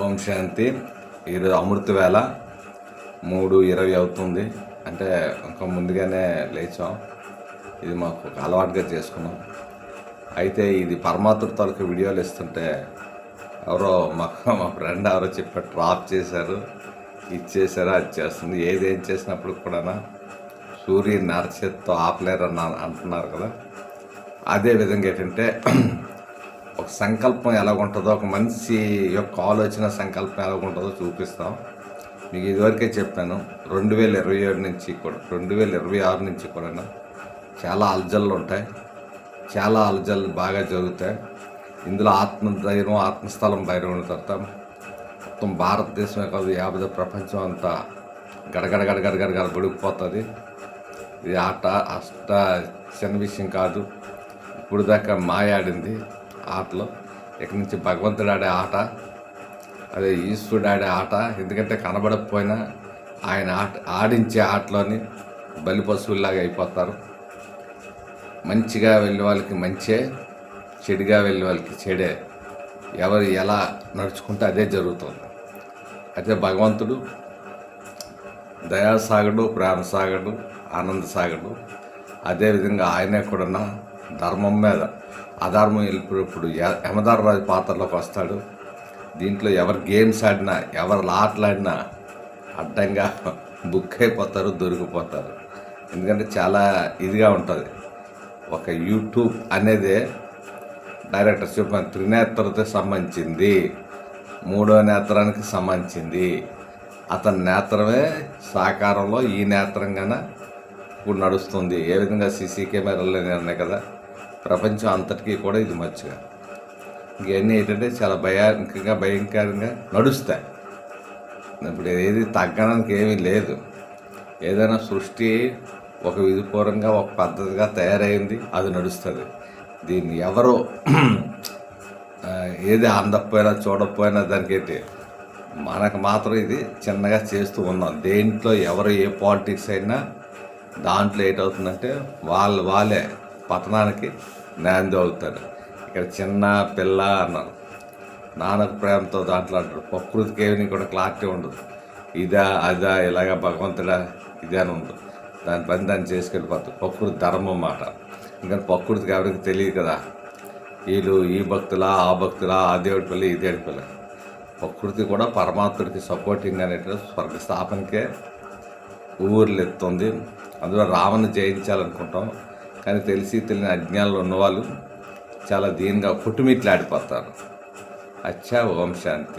ఓం శాంతి. ఈరోజు అమృత వేళ 3:20 అవుతుంది. అంటే ఇంకా ముందుగానే లేచాం. ఇది మాకు ఒక అలవాటుగా చేసుకున్నాం. అయితే ఇది పరమాత్ముడి తాలూకు వీడియోలు ఇస్తుంటే ఎవరో మా ఫ్రెండ్ ఎవరో చెప్పారు, డ్రాప్ చేశారు, ఇచ్చేసారు, అది చేస్తుంది. ఏం చేసినప్పుడు కూడా సూర్యుని నరచేత్తో ఆపలేరని అంటున్నారు కదా. అదేవిధంగా ఏంటంటే ఒక సంకల్పం ఎలాగుంటుందో, ఒక మనిషి యొక్క ఆలోచన సంకల్పం ఎలాగుంటుందో చూపిస్తాం. మీకు ఇదివరకే చెప్పాను, 2027 నుంచి కూడా 2026 నుంచి కూడా చాలా అలజడులు ఉంటాయి, చాలా అలజడులు బాగా జరుగుతాయి. ఇందులో ఆత్మధైర్యం, ఆత్మస్థలం ధైర్యం ఉన్న తర్వాత మొత్తం భారతదేశమే కాదు, యాభై ప్రపంచం అంతా గడగడ బుడికిపోతుంది. ఇది ఆట చిన్న విషయం కాదు. ఇప్పుడు దాకా మాయాడింది ఆటలో, ఇక్కడి నుంచి భగవంతుడు ఆడే ఆట, అదే ఈశ్వరుడు ఆడే ఆట. ఎందుకంటే కనబడకపోయినా ఆయన ఆడించే ఆటలోని బలి పశువుల్లాగా అయిపోతారు. మంచిగా వెళ్ళే వాళ్ళకి మంచే, చెడుగా వెళ్ళే వాళ్ళకి చెడే. ఎవరు ఎలా నడుచుకుంటే అదే జరుగుతుంది. అయితే భగవంతుడు దయాసాగడు, ప్రేమ సాగడు, ఆనంద సాగడు. అదేవిధంగా ఆయనే కూడా ధర్మం మీద అధర్మం వెళ్ళిపోయినప్పుడు యమధర్మరాజు పాత్రలోకి వస్తాడు. దీంట్లో ఎవరు గేమ్స్ ఆడినా, ఎవరు ఆటలాడినా అడ్డంగా బుక్ అయిపోతారు, దొరికిపోతారు. ఎందుకంటే చాలా ఇదిగా ఉంటుంది. ఒక యూట్యూబ్ అనేది డైరెక్టర్ చెప్పిన త్రినేత్రతో సంబంధించింది, మూడో నేత్రానికి సంబంధించింది. అతని నేత్రమే సాకారంలో ఈ నేత్రంగానే ఇప్పుడు నడుస్తుంది. ఏ విధంగా సీసీ కెమెరాలు ఉన్నాయి కదా, ప్రపంచం అంతటికీ కూడా ఇది మచ్చుగా. ఇవన్నీ ఏంటంటే చాలా భయంకరంగా నడుస్తాయి. ఇప్పుడు ఏది తగ్గడానికి ఏమీ లేదు. ఏదైనా సృష్టి ఒక విధిపూర్వంగా, ఒక పద్ధతిగా తయారైంది, అది నడుస్తుంది. దీన్ని ఎవరో ఏది అందకపోయినా చూడకపోయినా దానికైతే మనకు మాత్రం ఇది చిన్నగా చేస్తూ ఉన్నాం. దేంట్లో ఎవరు ఏ పాలిటిక్స్ అయినా దాంట్లో ఏంటవుతుందంటే వాళ్ళే పతనానికి నాంది అవుతారు. ఇక్కడ చిన్న పిల్ల అన్నారు, నాన్నకు ప్రేమతో దాంట్లో అంటారు. ప్రకృతికి ఏమి కూడా క్లారిటీ ఉండదు. ఇదా అదా ఇలాగా భగవంతుడా ఇదే అని ఉండదు. దాని పని దాన్ని చేసుకెళ్ళిపోతుంది. ప్రకృతి ధర్మం మాట. ఇంకా ప్రకృతికి ఎవరికి తెలియదు కదా, వీళ్ళు ఈ భక్తులా ఆ భక్తులా, ఆ దేవుడి పిల్ల ఈ దేవుడి పిల్ల. ప్రకృతి కూడా పరమాత్ముడికి సపోర్టింగ్ అనేటువంటి స్వర్గ స్థాపనకే ఊర్లు ఎత్తుంది. అందులో రావణ్ణి జయించాలనుకుంటాం, కానీ తెలియని అజ్ఞానంలో ఉన్నవాళ్ళు చాలా దీనిగా పుట్టుమిట్లాడిపోతారు. అచ్చా. ఓం శాంతి.